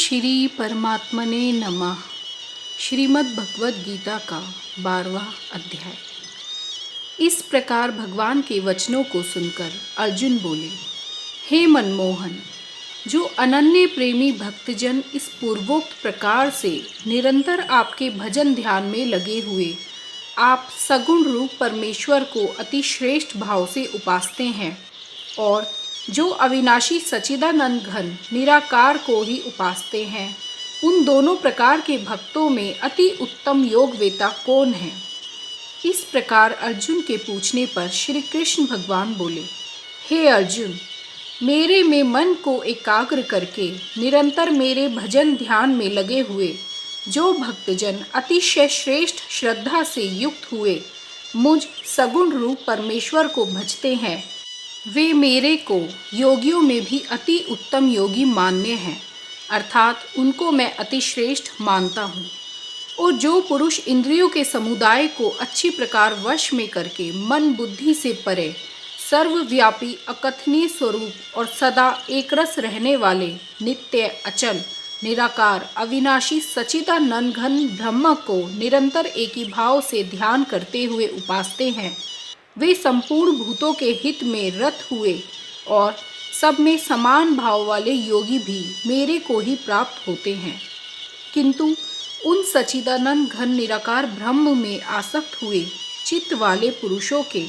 श्री परमात्मने नमः। श्रीमद् भगवद गीता का 12वां अध्याय। इस प्रकार भगवान के वचनों को सुनकर अर्जुन बोले, हे मनमोहन, जो अनन्य प्रेमी भक्तजन इस पूर्वोक्त प्रकार से निरंतर आपके भजन ध्यान में लगे हुए आप सगुण रूप परमेश्वर को अति श्रेष्ठ भाव से उपासते हैं और जो अविनाशी सच्चिदानंद घन निराकार को ही उपासते हैं, उन दोनों प्रकार के भक्तों में अति उत्तम योगवेता कौन है? इस प्रकार अर्जुन के पूछने पर श्री कृष्ण भगवान बोले, हे अर्जुन, मेरे में मन को एकाग्र करके निरंतर मेरे भजन ध्यान में लगे हुए जो भक्तजन अतिशय श्रेष्ठ श्रद्धा से युक्त हुए मुझ सगुण रूप परमेश्वर को भजते हैं, वे मेरे को योगियों में भी अति उत्तम योगी मान्य हैं, अर्थात उनको मैं अति श्रेष्ठ मानता हूँ। और जो पुरुष इंद्रियों के समुदाय को अच्छी प्रकार वश में करके मन बुद्धि से परे सर्वव्यापी अकथनीय स्वरूप और सदा एकरस रहने वाले नित्य अचल निराकार अविनाशी सच्चिदानंद घन ब्रह्म को निरंतर एक ही भाव से ध्यान करते हुए उपासते हैं, वे संपूर्ण भूतों के हित में रत हुए और सब में समान भाव वाले योगी भी मेरे को ही प्राप्त होते हैं। किंतु उन सच्चिदानंद घन निराकार ब्रह्म में आसक्त हुए चित्त वाले पुरुषों के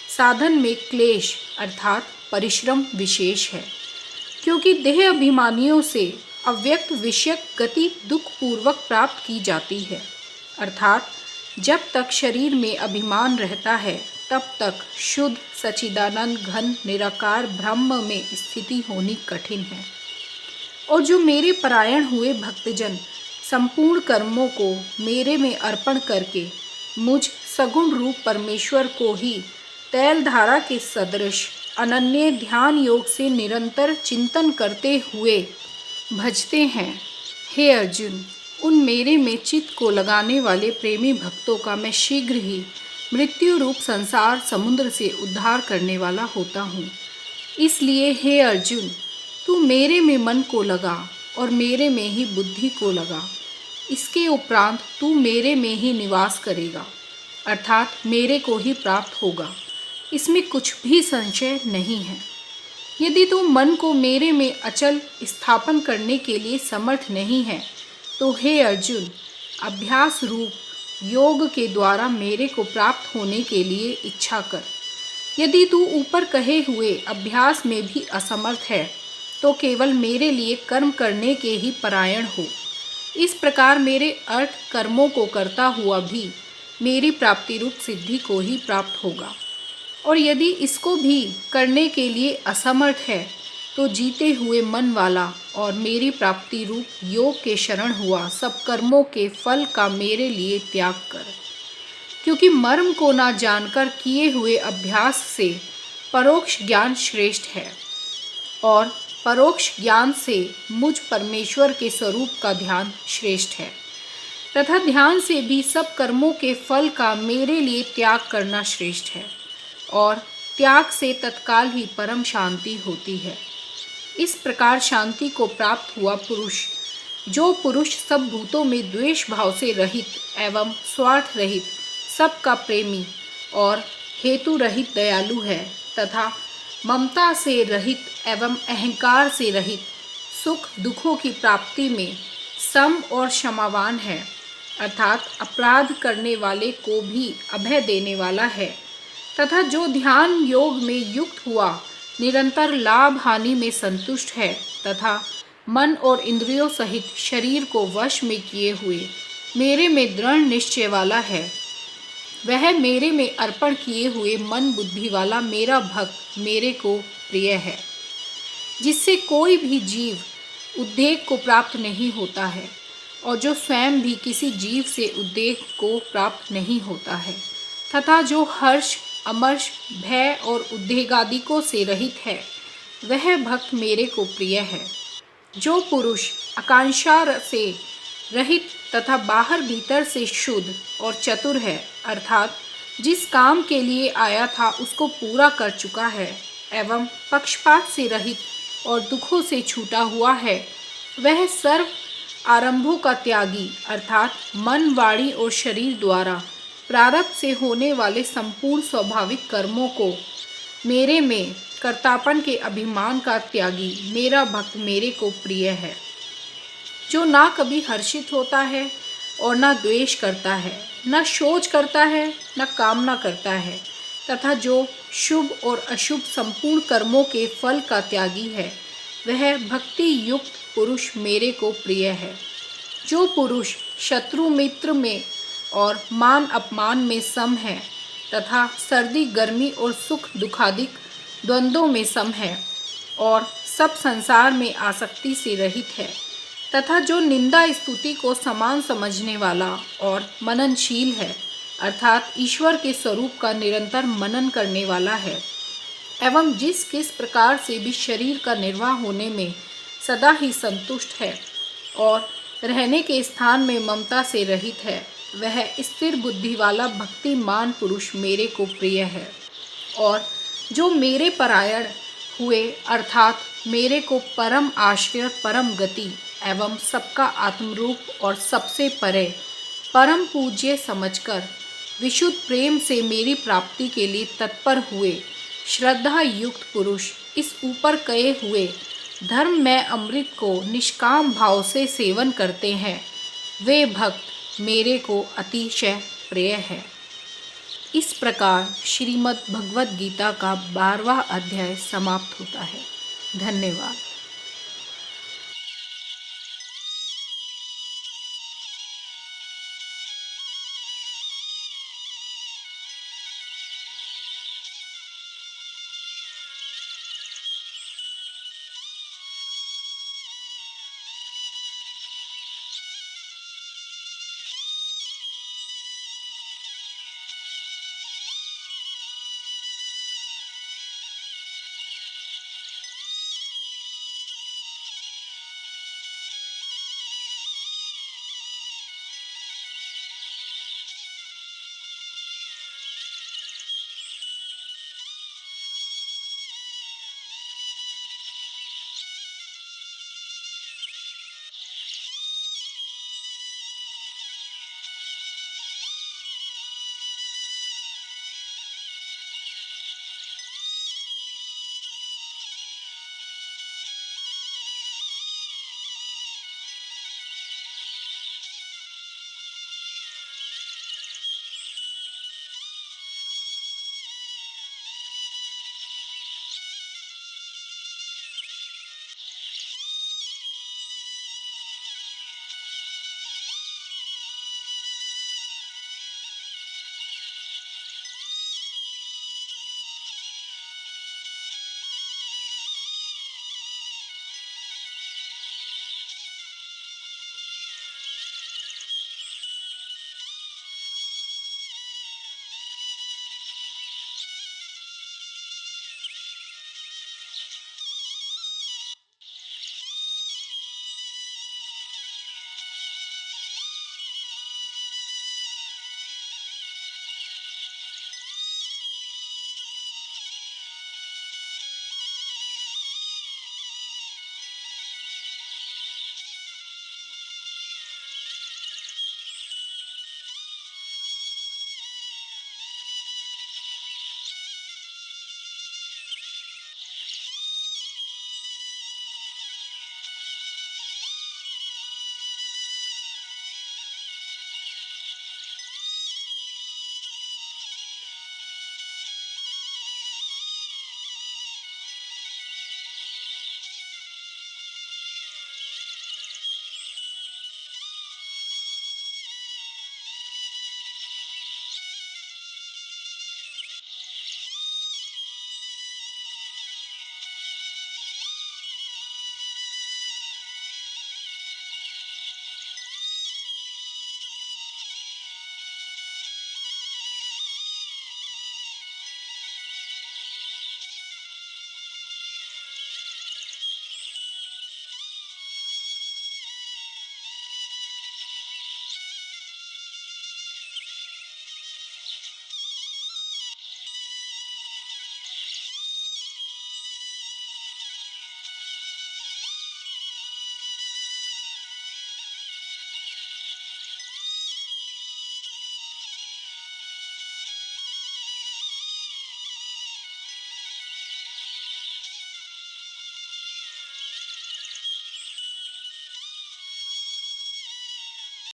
साधन में क्लेश अर्थात परिश्रम विशेष है, क्योंकि देह अभिमानियों से अव्यक्त विषयक गति दुख पूर्वक प्राप्त की जाती है, अर्थात जब तक शरीर में अभिमान रहता है तब तक शुद्ध सच्चिदानंद घन निराकार ब्रह्म में स्थिति होनी कठिन है। और जो मेरे परायण हुए भक्तजन संपूर्ण कर्मों को मेरे में अर्पण करके मुझ सगुण रूप परमेश्वर को ही तैल धारा के सदृश अनन्य ध्यान योग से निरंतर चिंतन करते हुए भजते हैं, हे अर्जुन, उन मेरे में चित्त को लगाने वाले प्रेमी भक्तों का मैं शीघ्र ही मृत्यु रूप संसार समुद्र से उद्धार करने वाला होता हूँ। इसलिए हे अर्जुन, तू मेरे में मन को लगा और मेरे में ही बुद्धि को लगा। इसके उपरांत तू मेरे में ही निवास करेगा, अर्थात मेरे को ही प्राप्त होगा, इसमें कुछ भी संशय नहीं है। यदि तू मन को मेरे में अचल स्थापन करने के लिए समर्थ नहीं है तो हे अर्जुन, अभ्यास रूप योग के द्वारा मेरे को प्राप्त होने के लिए इच्छा कर। यदि तू ऊपर कहे हुए अभ्यास में भी असमर्थ है तो केवल मेरे लिए कर्म करने के ही परायण हो। इस प्रकार मेरे अर्थ कर्मों को करता हुआ भी मेरी प्राप्ति रूप सिद्धि को ही प्राप्त होगा। और यदि इसको भी करने के लिए असमर्थ है तो जीते हुए मन वाला और मेरी प्राप्ति रूप योग के शरण हुआ सब कर्मों के फल का मेरे लिए त्याग कर, क्योंकि मर्म को ना जानकर किए हुए अभ्यास से परोक्ष ज्ञान श्रेष्ठ है और परोक्ष ज्ञान से मुझ परमेश्वर के स्वरूप का ध्यान श्रेष्ठ है, तथा ध्यान से भी सब कर्मों के फल का मेरे लिए त्याग करना श्रेष्ठ है और त्याग से तत्काल ही परम शांति होती है। इस प्रकार शांति को प्राप्त हुआ पुरुष, जो पुरुष सब भूतों में द्वेष भाव से रहित एवं स्वार्थ रहित, सबका प्रेमी और हेतु रहित दयालु है तथा ममता से रहित एवं अहंकार से रहित, सुख दुखों की प्राप्ति में सम और क्षमावान है, अर्थात अपराध करने वाले को भी अभय देने वाला है, तथा जो ध्यान योग में युक्त हुआ निरंतर लाभ हानि में संतुष्ट है तथा मन और इंद्रियों सहित शरीर को वश में किए हुए मेरे में दृढ़ निश्चय वाला है, वह मेरे में अर्पण किए हुए मन बुद्धि वाला मेरा भक्त मेरे को प्रिय है, जिससे कोई भी जीव उद्वेग को प्राप्त नहीं होता है और जो स्वयं भी किसी जीव से उद्वेग को प्राप्त नहीं होता है, तथा जो हर्ष अमर्ष भय और उद्वेगादिकों से रहित है, वह भक्त मेरे को प्रिय है। जो पुरुष आकांक्षा से रहित तथा बाहर भीतर से शुद्ध और चतुर है, अर्थात जिस काम के लिए आया था उसको पूरा कर चुका है एवं पक्षपात से रहित और दुखों से छूटा हुआ है, वह सर्व आरंभों का त्यागी अर्थात मन, वाणी और शरीर द्वारा प्रारब्ध से होने वाले संपूर्ण स्वाभाविक कर्मों को मेरे में कर्तापन के अभिमान का त्यागी मेरा भक्त मेरे को प्रिय है, जो ना कभी हर्षित होता है और ना द्वेष करता है, न शोच करता है, न कामना करता है, तथा जो शुभ और अशुभ संपूर्ण कर्मों के फल का त्यागी है, वह भक्ति युक्त पुरुष मेरे को प्रिय है। जो पुरुष शत्रु मित्र में और मान अपमान में सम है तथा सर्दी गर्मी और सुख दुखादिक द्वंद्वों में सम है और सब संसार में आसक्ति से रहित है, तथा जो निंदा स्तुति को समान समझने वाला और मननशील है अर्थात ईश्वर के स्वरूप का निरंतर मनन करने वाला है, एवं जिस किस प्रकार से भी शरीर का निर्वाह होने में सदा ही संतुष्ट है और रहने के स्थान में ममता से रहित है, वह स्थिर बुद्धि वाला भक्तिमान पुरुष मेरे को प्रिय है। और जो मेरे परायण हुए अर्थात मेरे को परम आश्रय, परम गति एवं सबका आत्मरूप और सबसे परे परम पूज्य समझकर विशुद्ध प्रेम से मेरी प्राप्ति के लिए तत्पर हुए श्रद्धा युक्त पुरुष इस ऊपर कहे हुए धर्म में अमृत को निष्काम भाव से सेवन करते हैं, वे भक्त मेरे को अतिशय प्रिय है। इस प्रकार श्रीमद् भगवद गीता का 12वां अध्याय समाप्त होता है। धन्यवाद।